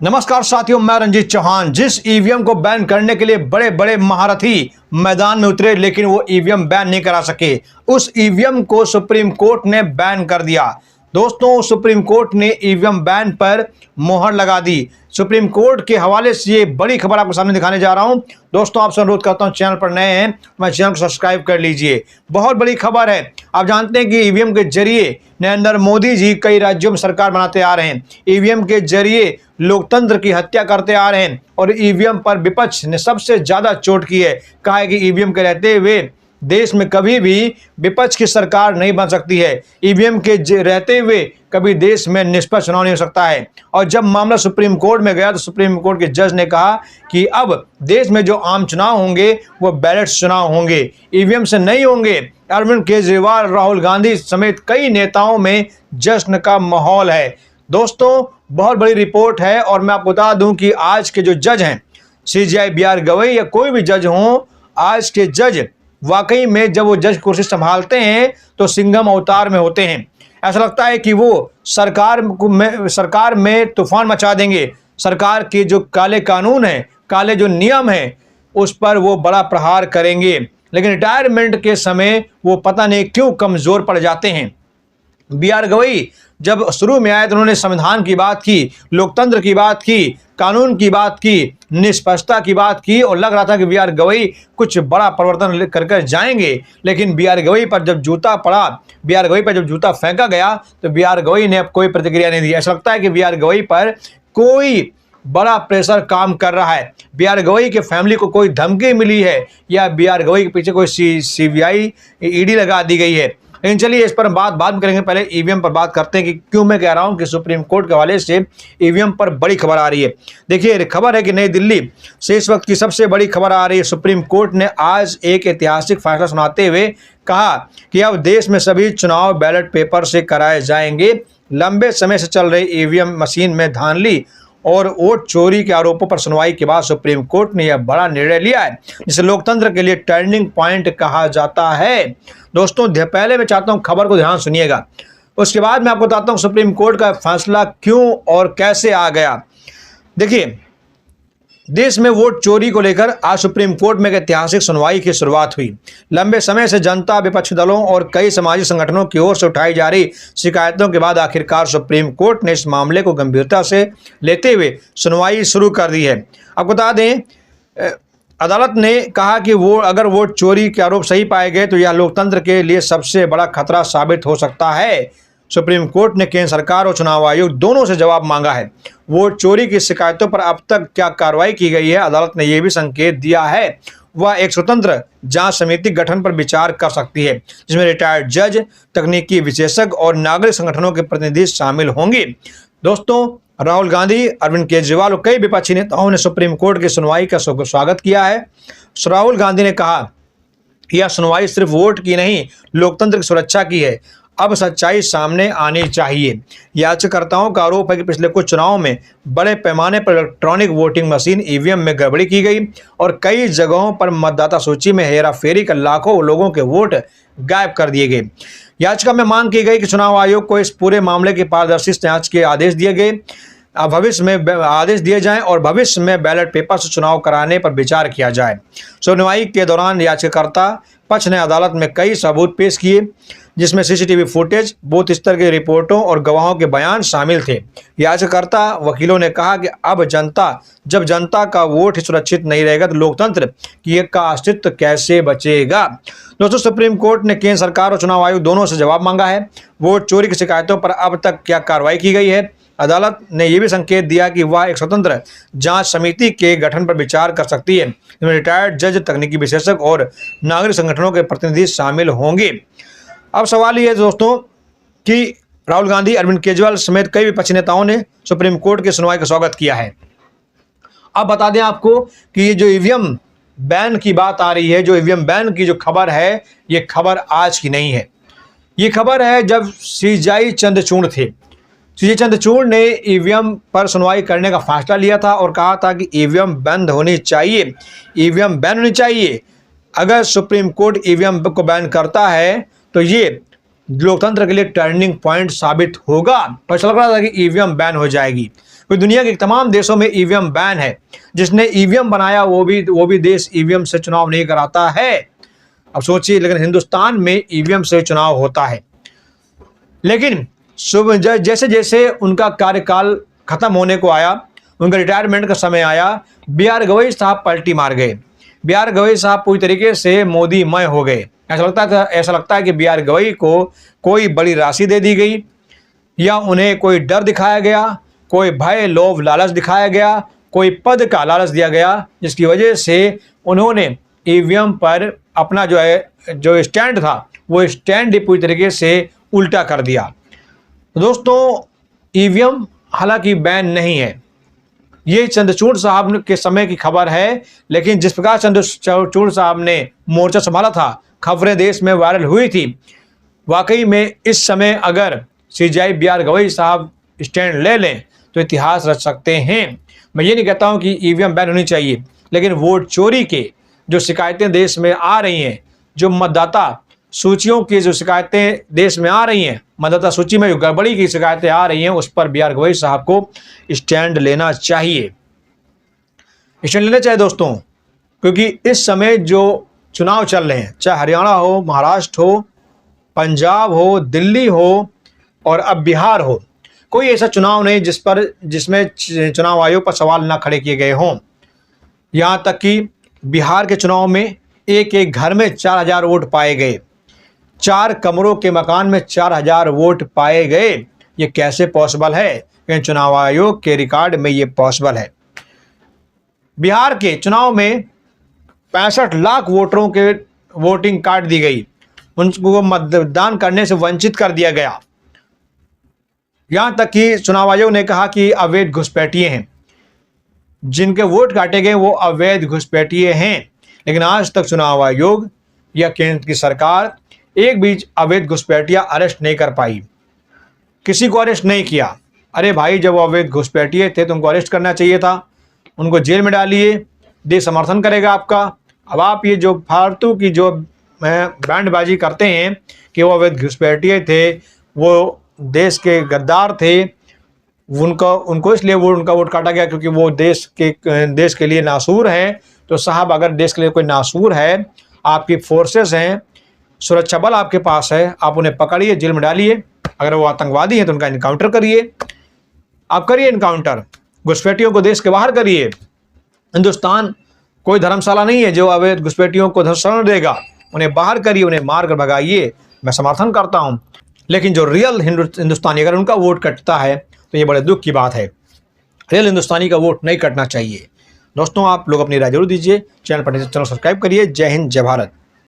नमस्कार साथियों, मैं रंजीत चौहान। जिस ईवीएम को बैन करने के लिए बड़े बड़े महारथी मैदान में उतरे लेकिन वो ईवीएम बैन नहीं करा सके, उस ईवीएम को सुप्रीम कोर्ट ने बैन कर दिया। दोस्तों, सुप्रीम कोर्ट ने ईवीएम बैन पर मोहर लगा दी। सुप्रीम कोर्ट के हवाले से ये बड़ी खबर आपके सामने दिखाने जा रहा हूं। दोस्तों, आपसे अनुरोध करता हूं, चैनल पर नए हैं मैं चैनल को सब्सक्राइब कर लीजिए। बहुत बड़ी खबर है। आप जानते हैं कि ईवीएम के जरिए नरेंद्र मोदी जी कई राज्यों में सरकार बनाते आ रहे हैं। ईवीएम के जरिए लोकतंत्र की हत्या करते आ रहे हैं और ईवीएम पर विपक्ष ने सबसे ज्यादा चोट की है। कहा है कि ईवीएम के रहते हुए देश में कभी भी विपक्ष की सरकार नहीं बन सकती है। ईवीएम के रहते हुए कभी देश में निष्पक्ष चुनाव नहीं हो सकता है। और जब मामला सुप्रीम कोर्ट में गया तो सुप्रीम कोर्ट के जज ने कहा कि अब देश में जो आम चुनाव होंगे वो बैलेट चुनाव होंगे, ईवीएम से नहीं होंगे। अरविंद केजरीवाल, राहुल गांधी समेत कई नेताओं में जश्न का माहौल है। दोस्तों, बहुत बड़ी रिपोर्ट है और मैं आपको बता दूं कि आज के जो जज हैं, सीजेआई बी.आर. गवई या कोई भी जज हों, आज के जज वाकई में जब वो जज कुर्सी संभालते हैं तो सिंघम अवतार में होते हैं। ऐसा लगता है कि वो सरकार में तूफान मचा देंगे। सरकार के जो काले कानून हैं, काले जो नियम हैं, उस पर वो बड़ा प्रहार करेंगे। लेकिन रिटायरमेंट के समय वो पता नहीं क्यों कमजोर पड़ जाते हैं। बी.आर. गवई जब शुरू में आए तो उन्होंने संविधान की बात की, लोकतंत्र की बात की, कानून की बात की, निष्पक्षता की बात की और लग रहा था कि बी.आर. गवई कुछ बड़ा परिवर्तन कर जाएंगे। लेकिन बी.आर. गवई पर जब जूता पड़ा, बी.आर. गवई पर जब जूता फेंका गया तो बी.आर. गवई ने अब कोई प्रतिक्रिया नहीं दी। ऐसा लगता है कि बी.आर. गवई पर कोई बड़ा प्रेशर काम कर रहा है। बी.आर. गवई के फैमिली को कोई धमकी मिली है या बी.आर. गवई के पीछे कोई सीबीआई ईडी लगा दी गई है। लेकिन चलिए इस पर हम बात में करेंगे। पहले ईवीएम पर बात करते हैं कि क्यों मैं कह रहा हूं कि सुप्रीम कोर्ट के हवाले से ईवीएम पर बड़ी खबर आ रही है। देखिए, खबर है कि नई दिल्ली से इस वक्त की सबसे बड़ी खबर आ रही है। सुप्रीम कोर्ट ने आज एक ऐतिहासिक फैसला सुनाते हुए कहा कि अब देश में सभी चुनाव बैलेट पेपर से कराए जाएंगे। लंबे समय से चल रही ईवीएम मशीन में धांधली और वोट चोरी के आरोपों पर सुनवाई के बाद सुप्रीम कोर्ट ने यह बड़ा निर्णय लिया है, जिसे लोकतंत्र के लिए टर्निंग पॉइंट कहा जाता है। दोस्तों, पहले मैं चाहता हूं खबर को ध्यान सुनिएगा, उसके बाद मैं आपको बताता हूं सुप्रीम कोर्ट का फैसला क्यों और कैसे आ गया। देखिए, देश में वोट चोरी को लेकर आज सुप्रीम कोर्ट में एक ऐतिहासिक सुनवाई की शुरुआत हुई। लंबे समय से जनता, विपक्षी दलों और कई सामाजिक संगठनों की ओर से उठाई जा रही शिकायतों के बाद आखिरकार सुप्रीम कोर्ट ने इस मामले को गंभीरता से लेते हुए सुनवाई शुरू कर दी है। आपको बता दें, अदालत ने कहा कि अगर वोट चोरी के आरोप सही पाए गए तो यह लोकतंत्र के लिए सबसे बड़ा खतरा साबित हो सकता है। सुप्रीम कोर्ट ने केंद्र सरकार और चुनाव आयोग दोनों से जवाब मांगा है। वोट चोरी की शिकायतों पर अब तक क्या कार्रवाई की गई है, अदालत ने यह भी संकेत दिया है वह एक स्वतंत्र जांच समिति गठन पर विचार कर सकती है, जिसमें रिटायर्ड जज, तकनीकी विशेषज्ञ और नागरिक संगठनों के प्रतिनिधि शामिल होंगे। दोस्तों, राहुल गांधी, अरविंद केजरीवाल और कई विपक्षी नेताओं ने सुप्रीम कोर्ट की सुनवाई का स्वागत किया है। राहुल गांधी ने कहा कि यह सुनवाई सिर्फ वोट की नहीं, लोकतंत्र की सुरक्षा की है। अब सच्चाई सामने आनी चाहिए। याचिकाकर्ताओं का आरोप है कि पिछले कुछ चुनावों में बड़े पैमाने पर इलेक्ट्रॉनिक वोटिंग मशीन ईवीएम में गड़बड़ी की गई और कई जगहों पर मतदाता सूची में हेराफेरी कर लाखों लोगों के वोट गायब कर दिए गए। याचिका में मांग की गई कि चुनाव आयोग को इस पूरे मामले की पारदर्शी जांच के आदेश दिए जाएं और भविष्य में बैलेट पेपर से चुनाव कराने पर विचार किया जाए। सुनवाई के दौरान याचिकाकर्ता पक्ष ने अदालत में कई सबूत पेश किए, जिसमें सीसीटीवी फुटेज, बूथ स्तर की रिपोर्टों और गवाहों के बयान शामिल थे। याचिकाकर्ता वकीलों ने कहा कि अब जब जनता का वोट ही सुरक्षित नहीं रहेगा तो लोकतंत्र का अस्तित्व कैसे बचेगा। दोस्तों, सुप्रीम कोर्ट ने केंद्र सरकार और चुनाव आयोग दोनों से जवाब मांगा है। वोट चोरी की शिकायतों पर अब तक क्या कार्रवाई की गई है। अदालत ने यह भी संकेत दिया कि वह एक स्वतंत्र जांच समिति के गठन पर विचार कर सकती है, जिसमें रिटायर्ड जज, तकनीकी विशेषज्ञ और नागरिक संगठनों के प्रतिनिधि शामिल होंगे। अब सवाल ये है दोस्तों कि राहुल गांधी, अरविंद केजरीवाल समेत कई विपक्षी नेताओं ने सुप्रीम कोर्ट की सुनवाई का स्वागत किया है। अब बता दें आपको कि ये जो ईवीएम बैन की बात आ रही है, जो ईवीएम बैन की जो खबर है, ये खबर आज की नहीं है। ये खबर है जब सीजेआई चंद्रचूड़ थे। सीजे चंद्रचूड़ ने ईवीएम पर सुनवाई करने का फैसला लिया था और कहा था कि ईवीएम बंद होनी चाहिए, ईवीएम बैन होनी चाहिए। अगर सुप्रीम कोर्ट ईवीएम को बैन करता है तो ये लोकतंत्र के लिए टर्निंग पॉइंट साबित होगा। पर लग रहा था कि ईवीएम बैन हो जाएगी। क्योंकि दुनिया के तमाम देशों में ईवीएम बैन है। जिसने ईवीएम बनाया वो भी देश ईवीएम से चुनाव नहीं कराता है। अब सोचिए, लेकिन हिंदुस्तान में ईवीएम से चुनाव होता है। लेकिन जैसे जैसे उनका कार्यकाल खत्म होने को आया, उनका रिटायरमेंट का समय आया, बी.आर. गवई साहब पलटी मार गए। बी.आर. गवई साहब पूरी तरीके से मोदीमय हो गए। ऐसा लगता है कि बी.आर. गवई को कोई बड़ी राशि दे दी गई, या उन्हें कोई डर दिखाया गया, कोई भय लोभ लालच दिखाया गया, कोई पद का लालच दिया गया, जिसकी वजह से उन्होंने ईवीएम पर अपना जो स्टैंड था वो स्टैंड ही पूरी तरीके से उल्टा कर दिया। तो दोस्तों, ईवीएम हालांकि बैन नहीं है, ये चंद्रचूड़ साहब के समय की खबर है। लेकिन जिस प्रकार चंद्रचूड़ साहब ने मोर्चा संभाला था, खबरें देश में वायरल हुई थी, वाकई में इस समय अगर सीजेआई बी.आर. गवई साहब स्टैंड ले लें तो इतिहास रच सकते हैं। मैं ये नहीं कहता हूँ कि ईवीएम बैन होनी चाहिए, लेकिन वोट चोरी के जो शिकायतें देश में आ रही हैं, जो मतदाता सूचियों की जो शिकायतें देश में आ रही हैं, मतदाता सूची में जो गड़बड़ी की शिकायतें आ रही हैं, उस पर बी.आर. गवई साहब को स्टैंड लेना चाहिए। स्टैंड लेना चाहिए दोस्तों, क्योंकि इस समय जो चुनाव चल रहे हैं, चाहे हरियाणा हो, महाराष्ट्र हो, पंजाब हो, दिल्ली हो और अब बिहार हो, कोई ऐसा चुनाव नहीं जिसमें चुनाव आयोग पर सवाल ना खड़े किए गए हों। यहाँ तक कि बिहार के चुनाव में एक एक घर में 4000 वोट पाए गए, 4 कमरों के मकान में 4000 वोट पाए गए। ये कैसे पॉसिबल है? क्योंकि चुनाव आयोग के रिकॉर्ड में ये पॉसिबल है। बिहार के चुनाव में 65 लाख वोटरों के वोटिंग काट दी गई, उनको मतदान करने से वंचित कर दिया गया। यहाँ तक कि चुनाव आयोग ने कहा कि अवैध घुसपैठिए हैं, जिनके वोट काटे गए वो अवैध घुसपैठिए हैं। लेकिन आज तक चुनाव आयोग या केंद्र की सरकार एक भी अवैध घुसपैठिया अरेस्ट नहीं कर पाई, किसी को अरेस्ट नहीं किया। अरे भाई, जब वो अवैध घुसपैठिए थे तो उनको अरेस्ट करना चाहिए था, उनको जेल में डालिए, देश समर्थन करेगा आपका। अब आप ये जो फालतू की जो बैंडबाजी करते हैं कि वो अवैध घुसपैठिए थे, वो देश के गद्दार थे, उनको इसलिए उनका वोट काटा गया क्योंकि वो देश के लिए नासूर हैं। तो साहब, अगर देश के लिए कोई नासूर है, आपकी फोर्सेस हैं, सुरक्षा बल आपके पास है, आप उन्हें पकड़िए, जेल में डालिए। अगर वो आतंकवादी हैं तो उनका इनकाउंटर करिए, आप करिए इनकाउंटर, घुसपैठियों को देश के बाहर करिए। हिंदुस्तान कोई धर्मशाला नहीं है जो अवैध घुसपैठियों को शरण देगा, उन्हें बाहर करिए, उन्हें मार कर भगाइए, मैं समर्थन करता हूँ। लेकिन जो रियल हिंदुस्तानी अगर उनका वोट कटता है तो ये बड़े दुख की बात है। रियल हिंदुस्तानी का वोट नहीं कटना चाहिए। दोस्तों, आप लोग अपनी राय जरूर दीजिए। चैनल पर चैनल सब्सक्राइब करिए। जय हिंद, जय भारत।